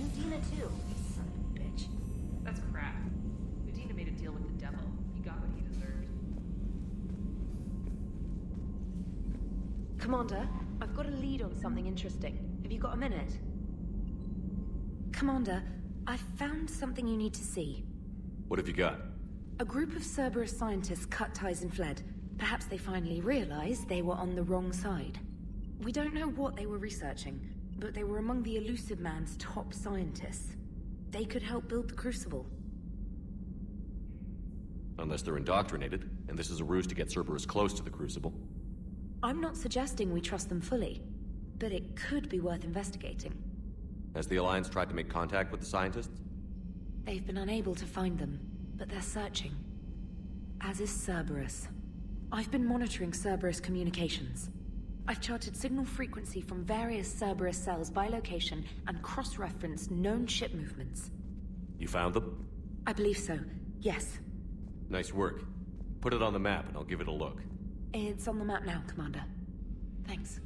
Udina too. Son of a bitch. That's crap. Udina made a deal with the devil. He got what he deserved. Commander, I've got a lead on something interesting. Have you got a minute? Commander, I've found something you need to see. What have you got? A group of Cerberus scientists cut ties and fled. Perhaps they finally realized they were on the wrong side. We don't know what they were researching, but they were among the Elusive Man's top scientists. They could help build the Crucible. Unless they're indoctrinated, and this is a ruse to get Cerberus close to the Crucible. I'm not suggesting we trust them fully, but it could be worth investigating. Has the Alliance tried to make contact with the scientists? They've been unable to find them, but they're searching. As is Cerberus. I've been monitoring Cerberus communications. I've charted signal frequency from various Cerberus cells by location and cross-referenced known ship movements. You found them? I believe so, yes. Nice work. Put it on the map and I'll give it a look. It's on the map now, Commander. Thanks.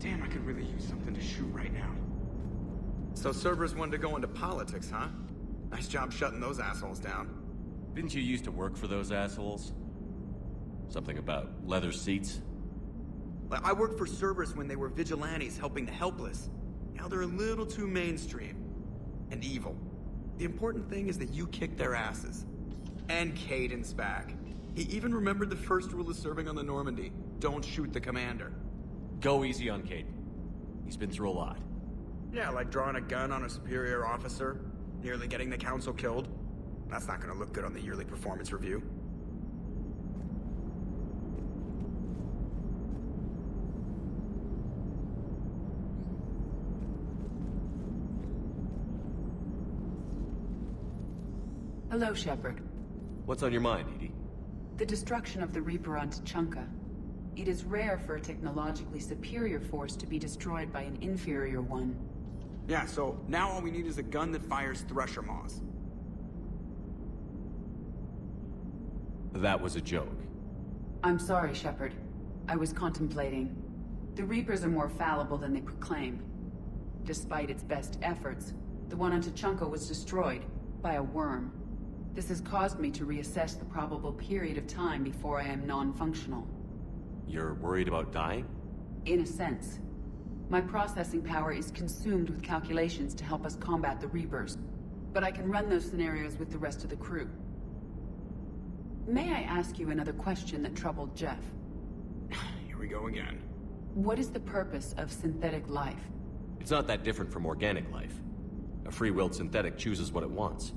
Damn, I could really use something to shoot right now. So Cerberus wanted to go into politics, huh? Nice job shutting those assholes down. Didn't you used to work for those assholes? Something about leather seats? I worked for Cerberus when they were vigilantes helping the helpless. Now they're a little too mainstream. And evil. The important thing is that you kicked their asses. And Caden's back. He even remembered the first rule of serving on the Normandy. Don't shoot the commander. Go easy on Caden. He's been through a lot. Yeah, like drawing a gun on a superior officer, nearly getting the council killed. That's not gonna look good on the yearly performance review. Hello, Shepard. What's on your mind, Edie? The destruction of the Reaper on Tuchanka. It is rare for a technologically superior force to be destroyed by an inferior one. Yeah, so now all we need is a gun that fires Thresher Maws. That was a joke. I'm sorry, Shepard. I was contemplating. The Reapers are more fallible than they proclaim. Despite its best efforts, the one on Tuchanka was destroyed by a worm. This has caused me to reassess the probable period of time before I am non-functional. You're worried about dying? In a sense. My processing power is consumed with calculations to help us combat the Reapers, but I can run those scenarios with the rest of the crew. May I ask you another question that troubled Jeff? Here we go again. What is the purpose of synthetic life? It's not that different from organic life. A free-willed synthetic chooses what it wants.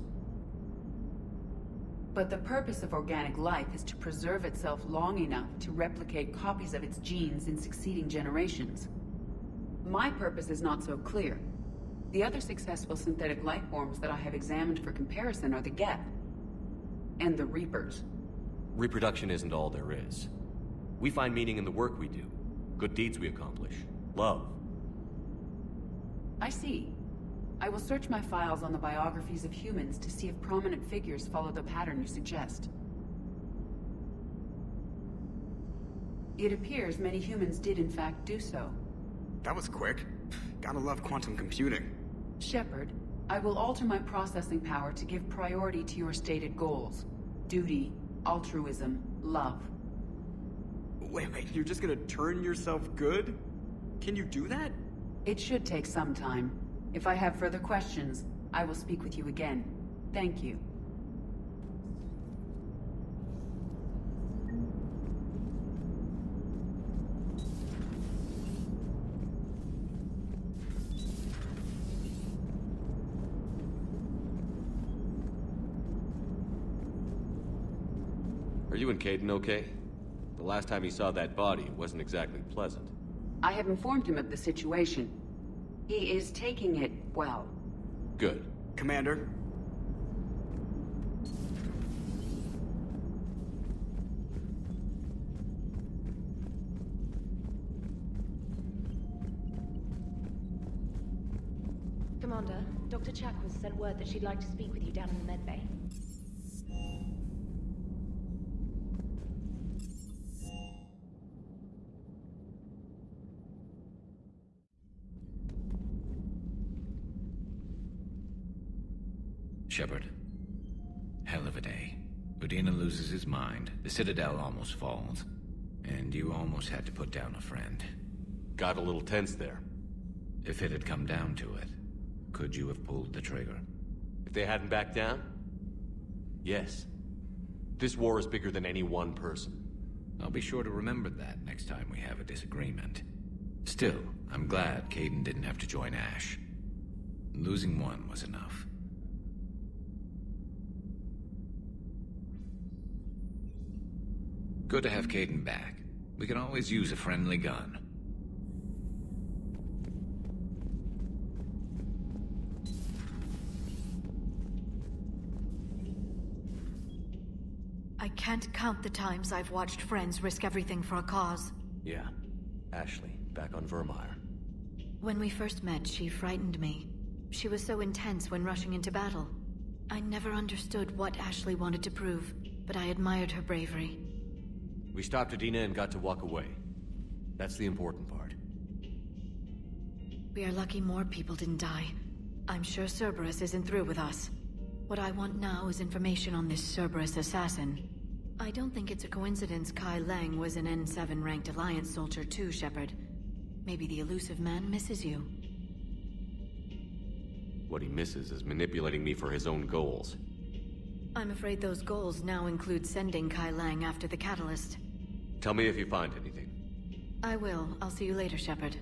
But the purpose of organic life is to preserve itself long enough to replicate copies of its genes in succeeding generations. My purpose is not so clear. The other successful synthetic life forms that I have examined for comparison are the Geth and the Reapers. Reproduction isn't all there is. We find meaning in the work we do, good deeds we accomplish, love. I see. I will search my files on the biographies of humans to see if prominent figures follow the pattern you suggest. It appears many humans did in fact do so. That was quick. Gotta love quantum computing. Shepard, I will alter my processing power to give priority to your stated goals. Duty, altruism, love. Wait, you're just gonna turn yourself good? Can you do that? It should take some time. If I have further questions, I will speak with you again. Thank you. Are you and Caden okay? The last time he saw that body, it wasn't exactly pleasant. I have informed him of the situation. He is taking it well. Good. Commander? Commander, Dr. Chakwas sent word that she'd like to speak with you down in the medbay. Shepard. Hell of a day. Udina loses his mind, the Citadel almost falls, and you almost had to put down a friend. Got a little tense there. If it had come down to it, could you have pulled the trigger? If they hadn't backed down? Yes. This war is bigger than any one person. I'll be sure to remember that next time we have a disagreement. Still, I'm glad Caden didn't have to join Ash. Losing one was enough. Good to have Caden back. We can always use a friendly gun. I can't count the times I've watched friends risk everything for a cause. Yeah. Ashley, back on Vermeer. When we first met, she frightened me. She was so intense when rushing into battle. I never understood what Ashley wanted to prove, but I admired her bravery. We stopped Udina and got to walk away. That's the important part. We are lucky more people didn't die. I'm sure Cerberus isn't through with us. What I want now is information on this Cerberus assassin. I don't think it's a coincidence Kai Lang was an N7 ranked Alliance soldier too, Shepard. Maybe the elusive man misses you. What he misses is manipulating me for his own goals. I'm afraid those goals now include sending Kai Lang after the catalyst. Tell me if you find anything. I will. I'll see you later, Shepard.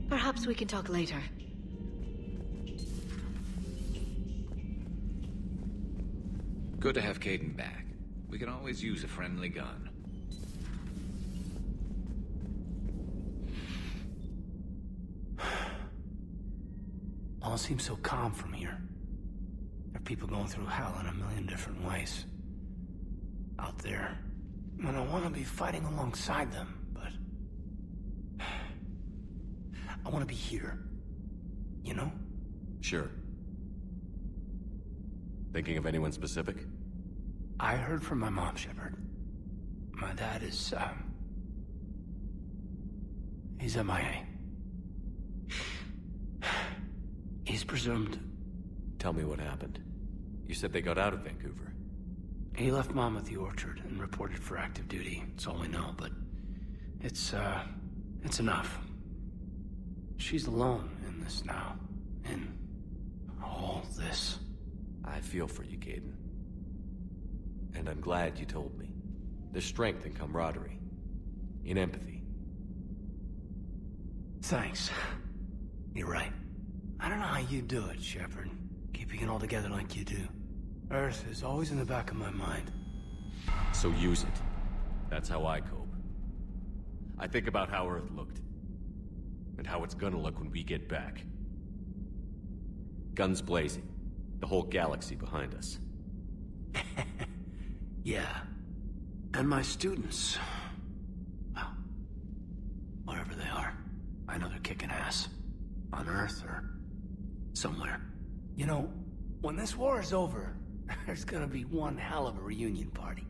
Perhaps we can talk later. Good to have Kaidan back. We can always use a friendly gun. All seems so calm from here. There are people going through hell in a million different ways. Out there. And I want to be fighting alongside them, but... I want to be here. You know? Sure. Thinking of anyone specific? I heard from my mom, Shepard. My dad is, he's MIA. He's presumed... Tell me what happened. You said they got out of Vancouver. He left Mom at the orchard and reported for active duty. It's all we know, but... It's enough. She's alone in this now. In all this. I feel for you, Kaidan. And I'm glad you told me. There's strength in camaraderie. In empathy. Thanks. You're right. I don't know how you do it, Shepard. Keeping it all together like you do. Earth is always in the back of my mind. So use it. That's how I cope. I think about how Earth looked. And how it's gonna look when we get back. Guns blazing. The whole galaxy behind us. Yeah. And my students. Well, wherever they are. I know they're kicking ass. On Earth or somewhere. You know, when this war is over, there's gonna be one hell of a reunion party.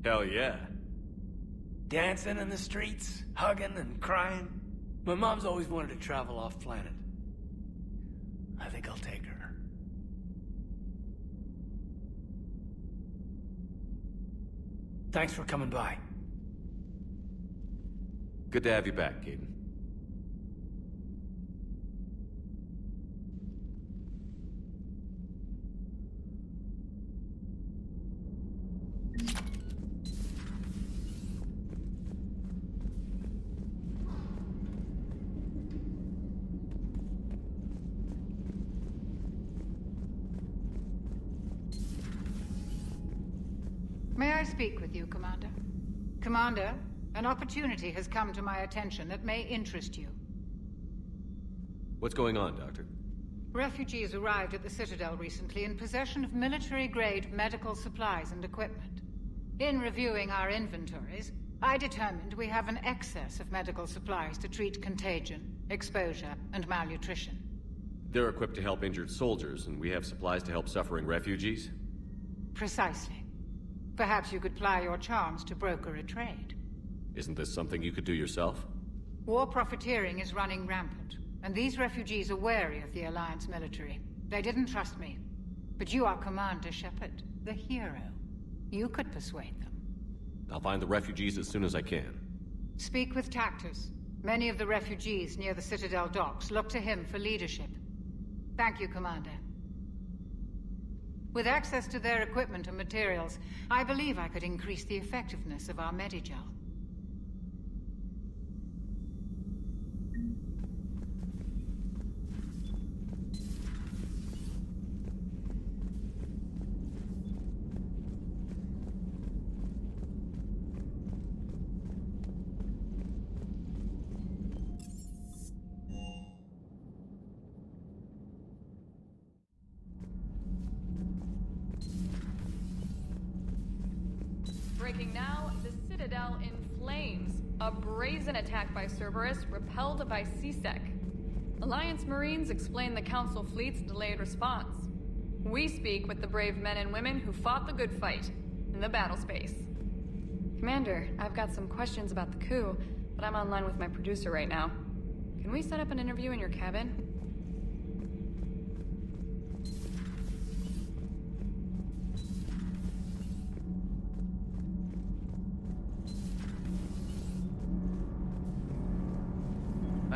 Hell yeah. Dancing in the streets, hugging and crying. My mom's always wanted to travel off planet. I think I'll take her. Thanks for coming by. Good to have you back, Kaidan. May I speak with you, Commander? Commander, an opportunity has come to my attention that may interest you. What's going on, Doctor? Refugees arrived at the Citadel recently in possession of military-grade medical supplies and equipment. In reviewing our inventories, I determined we have an excess of medical supplies to treat contagion, exposure, and malnutrition. They're equipped to help injured soldiers, and we have supplies to help suffering refugees? Precisely. Perhaps you could ply your charms to broker a trade. Isn't this something you could do yourself? War profiteering is running rampant, and these refugees are wary of the Alliance military. They didn't trust me. But you are Commander Shepard, the hero. You could persuade them. I'll find the refugees as soon as I can. Speak with Tactus. Many of the refugees near the Citadel docks look to him for leadership. Thank you, Commander. With access to their equipment and materials, I believe I could increase the effectiveness of our Medigel. Breaking now, the Citadel in flames. A brazen attack by Cerberus repelled by CSEC. Alliance Marines explain the Council fleet's delayed response. We speak with the brave men and women who fought the good fight in the battle space. Commander, I've got some questions about the coup, but I'm online with my producer right now. Can we set up an interview in your cabin?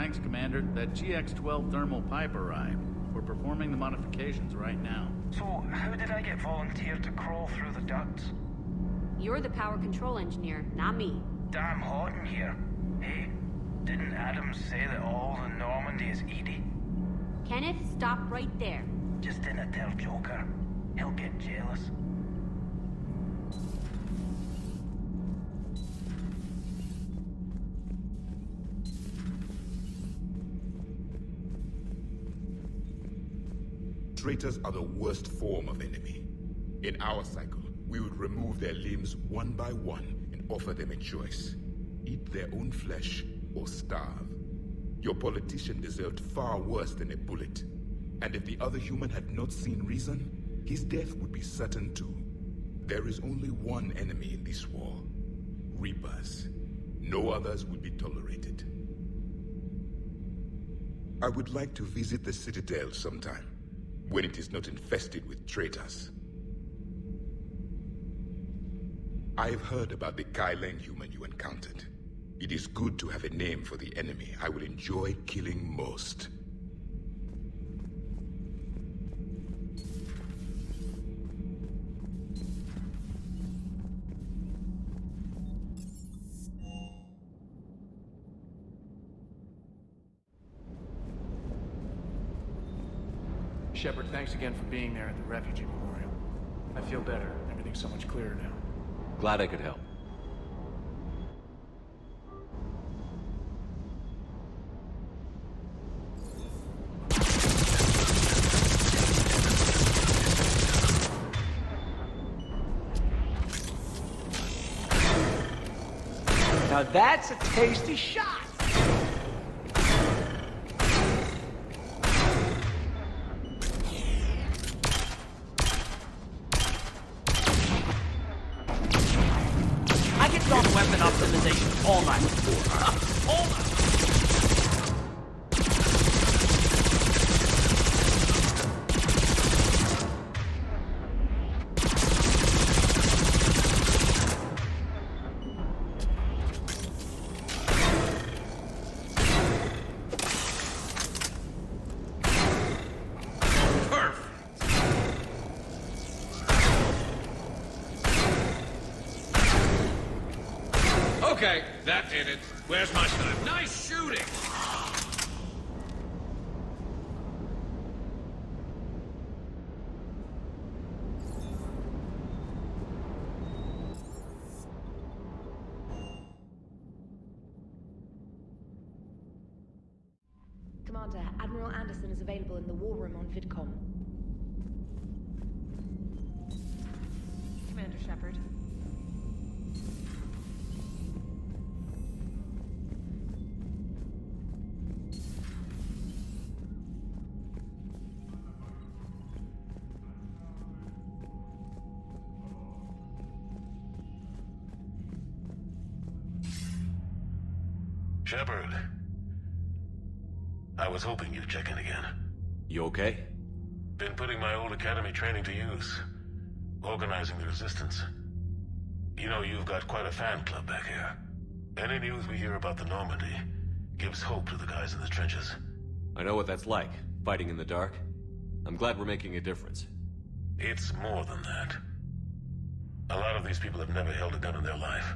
Thanks, Commander. That GX-12 thermal pipe arrived. We're performing the modifications right now. So, how did I get volunteered to crawl through the ducts? You're the power control engineer, not me. Damn hot in here. Hey, didn't Adams say that all the Normandy is Edie? Kenneth, stop right there. Just didn't tell Joker. He'll get jealous. Traitors are the worst form of enemy. In our cycle, we would remove their limbs one by one and offer them a choice. Eat their own flesh or starve. Your politician deserved far worse than a bullet. And if the other human had not seen reason, his death would be certain too. There is only one enemy in this war. Reapers. No others would be tolerated. I would like to visit the Citadel sometime, when it is not infested with traitors. I have heard about the Kaileng human you encountered. It is good to have a name for the enemy I will enjoy killing most. Shepard, thanks again for being there at the refugee memorial. I feel better. Everything's so much clearer now. Glad I could help. Now that's a tasty shot! Weapon optimization all night. All night. Okay, that did it. Where's my snipe? Nice shooting! Commander, Admiral Anderson is available in the war room on VidCom. Commander Shepard. Shepard. I was hoping you'd check in again. You okay? Been putting my old academy training to use. Organizing the resistance. You know, you've got quite a fan club back here. Any news we hear about the Normandy gives hope to the guys in the trenches. I know what that's like, fighting in the dark. I'm glad we're making a difference. It's more than that. A lot of these people have never held a gun in their life.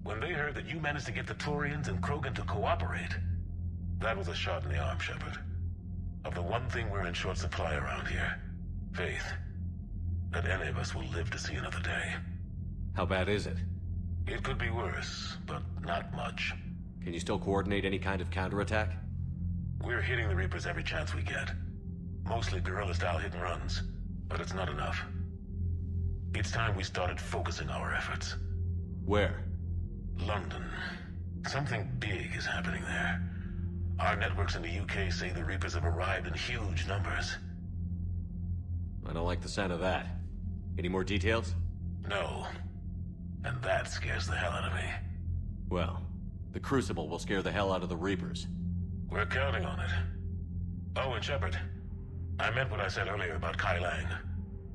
When they heard that you managed to get the Turians and Krogan to cooperate, that was a shot in the arm, Shepard. Of the one thing we're in short supply around here, faith. That any of us will live to see another day. How bad is it? It could be worse, but not much. Can you still coordinate any kind of counterattack? We're hitting the Reapers every chance we get. Mostly guerrilla-style hit-and-runs, but it's not enough. It's time we started focusing our efforts. Where? London. Something big is happening there. Our networks in the UK say the Reapers have arrived in huge numbers. I don't like the sound of that. Any more details? No. And that scares the hell out of me. Well, the Crucible will scare the hell out of the Reapers. We're counting on it. Oh, and Shepard, I meant what I said earlier about Kai Lang.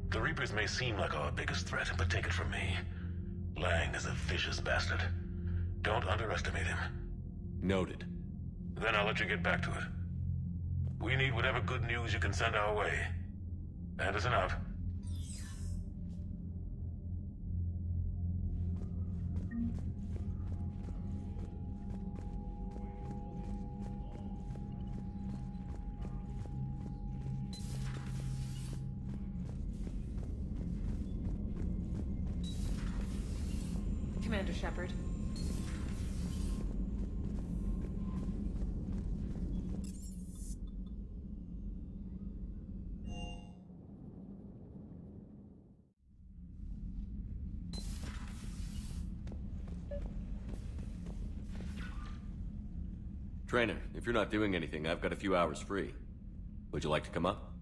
The Reapers may seem like our biggest threat, but take it from me. Lang is a vicious bastard. Don't underestimate him. Noted. Then I'll let you get back to it. We need whatever good news you can send our way. Anderson out. Commander Shepard. Trainer, if you're not doing anything, I've got a few hours free. Would you like to come up?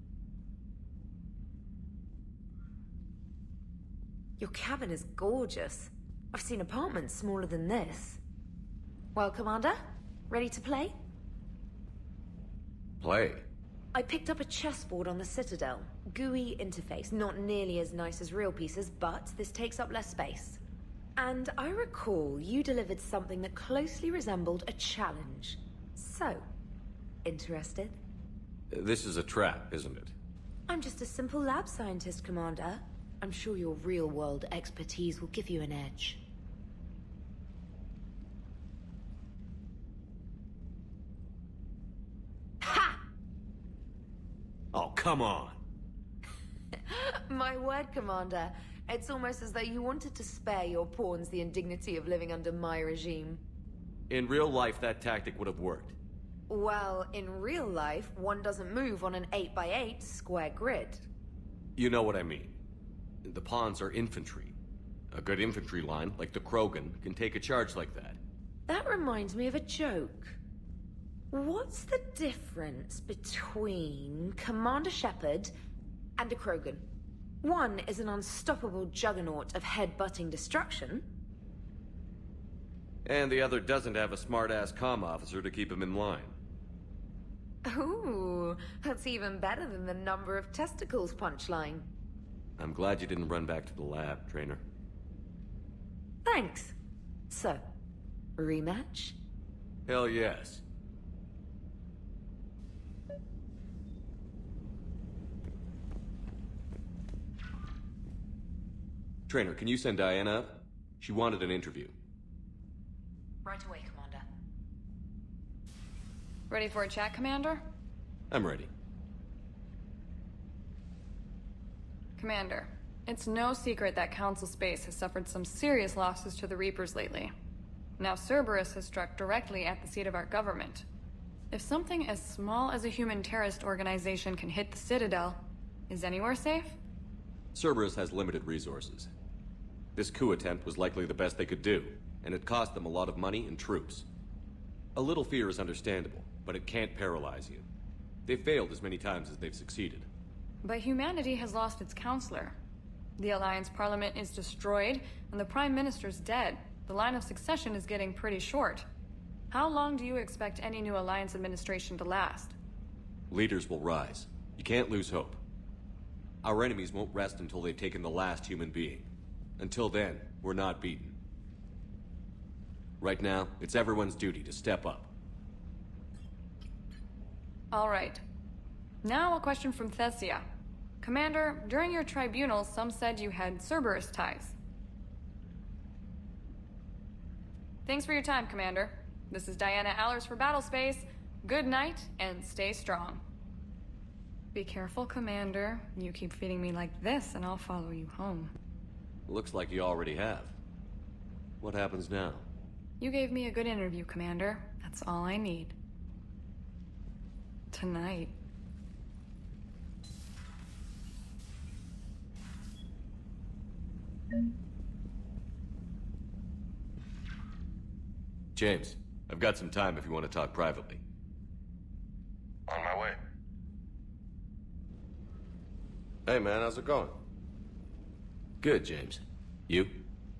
Your cabin is gorgeous. I've seen apartments smaller than this. Well, Commander, ready to play? Play? I picked up a chessboard on the Citadel. GUI interface, not nearly as nice as real pieces, but this takes up less space. And I recall you delivered something that closely resembled a challenge. So, interested? This is a trap, isn't it? I'm just a simple lab scientist, Commander. I'm sure your real-world expertise will give you an edge. Ha! Oh, come on! My word, Commander. It's almost as though you wanted to spare your pawns the indignity of living under my regime. In real life, that tactic would have worked. Well, in real life, one doesn't move on an 8x8 square grid. You know what I mean. The pawns are infantry. A good infantry line, like the Krogan, can take a charge like that. That reminds me of a joke. What's the difference between Commander Shepard and a Krogan? One is an unstoppable juggernaut of head-butting destruction. And the other doesn't have a smart-ass comm officer to keep him in line. Ooh, that's even better than the number of testicles punchline. I'm glad you didn't run back to the lab, Trainer. Thanks. So, rematch? Hell yes. Trainer, can you send Diana up? She wanted an interview. Right away, Commander. Ready for a chat, Commander? I'm ready. Commander, it's no secret that Council Space has suffered some serious losses to the Reapers lately. Now Cerberus has struck directly at the seat of our government. If something as small as a human terrorist organization can hit the Citadel, is anywhere safe? Cerberus has limited resources. This coup attempt was likely the best they could do, and it cost them a lot of money and troops. A little fear is understandable, but it can't paralyze you. They've failed as many times as they've succeeded. But humanity has lost its counselor. The Alliance Parliament is destroyed, and the Prime Minister's dead. The line of succession is getting pretty short. How long do you expect any new Alliance administration to last? Leaders will rise. You can't lose hope. Our enemies won't rest until they've taken the last human being. Until then, we're not beaten. Right now, it's everyone's duty to step up. All right. Now a question from Thessia. Commander, during your tribunal, some said you had Cerberus ties. Thanks for your time, Commander. This is Diana Allers for Battlespace. Good night, and stay strong. Be careful, Commander. You keep feeding me like this, and I'll follow you home. Looks like you already have. What happens now? You gave me a good interview, Commander. That's all I need. Tonight. James, I've got some time if you want to talk privately. On my way. Hey man, how's it going? Good, James. You?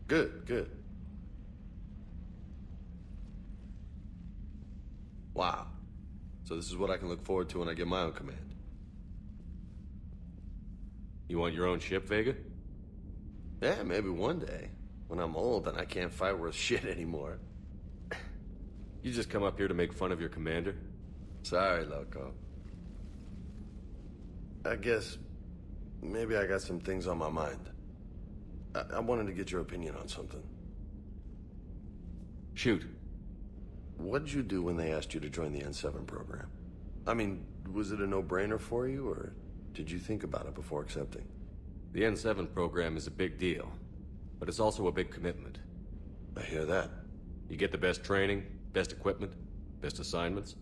Good, good. Wow. So this is what I can look forward to when I get my own command. You want your own ship, Vega? Yeah, maybe one day. When I'm old and I can't fight worth shit anymore. You just come up here to make fun of your commander? Sorry, Loco. I guess maybe I got some things on my mind. I wanted to get your opinion on something. Shoot. What'd you do when they asked you to join the N7 program? I mean, was it a no-brainer for you, or did you think about it before accepting? The N7 program is a big deal, but it's also a big commitment. I hear that. You get the best training, best equipment, best assignments.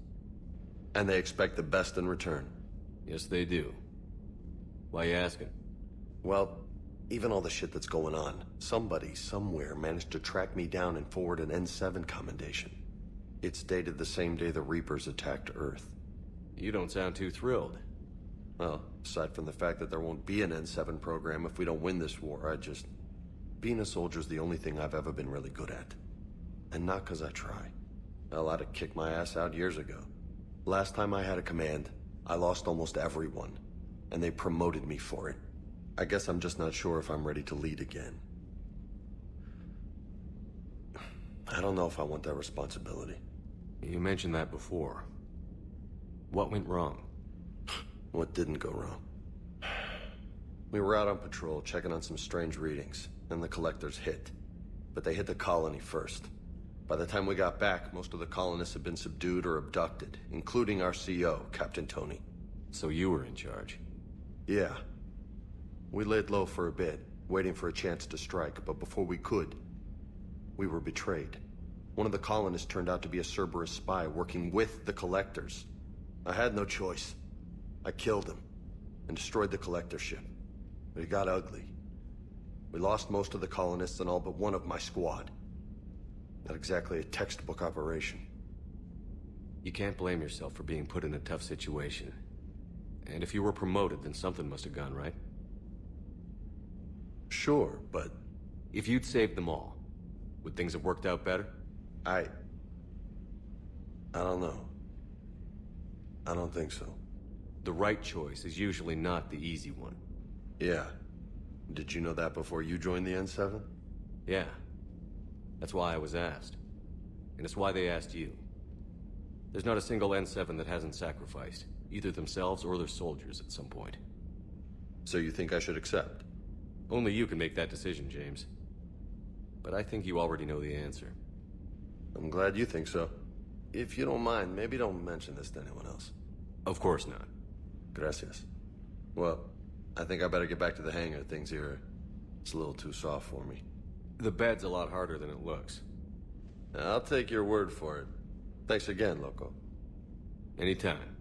And they expect the best in return. Yes, they do. Why you asking? Well, even all the shit that's going on, somebody, somewhere, managed to track me down and forward an N7 commendation. It's dated the same day the Reapers attacked Earth. You don't sound too thrilled. Well, aside from the fact that there won't be an N7 program if we don't win this war, being a soldier's the only thing I've ever been really good at. And not 'cause I try. Hell, I'd have kicked my ass out years ago. Last time I had a command, I lost almost everyone, and they promoted me for it. I guess I'm just not sure if I'm ready to lead again. I don't know if I want that responsibility. You mentioned that before. What went wrong? What didn't go wrong? We were out on patrol, checking on some strange readings, and the collectors hit. But they hit the colony first. By the time we got back, most of the colonists had been subdued or abducted, including our CO, Captain Tony. So you were in charge? Yeah. We laid low for a bit, waiting for a chance to strike, but before we could, we were betrayed. One of the colonists turned out to be a Cerberus spy working with the collectors. I had no choice. I killed him and destroyed the collector ship. But it got ugly. We lost most of the colonists and all but one of my squad. Not exactly a textbook operation. You can't blame yourself for being put in a tough situation. And if you were promoted, then something must have gone right. Sure, but... If you'd saved them all, would things have worked out better? I don't know. I don't think so. The right choice is usually not the easy one. Yeah. Did you know that before you joined the N7? Yeah. That's why I was asked. And it's why they asked you. There's not a single N7 that hasn't sacrificed, either themselves or their soldiers at some point. So you think I should accept? Only you can make that decision, James. But I think you already know the answer. I'm glad you think so. If you don't mind, maybe don't mention this to anyone else. Of course not. Gracias. Well, I think I better get back to the hangar. Things here, it's a little too soft for me. The bed's a lot harder than it looks. I'll take your word for it. Thanks again, Loco. Anytime.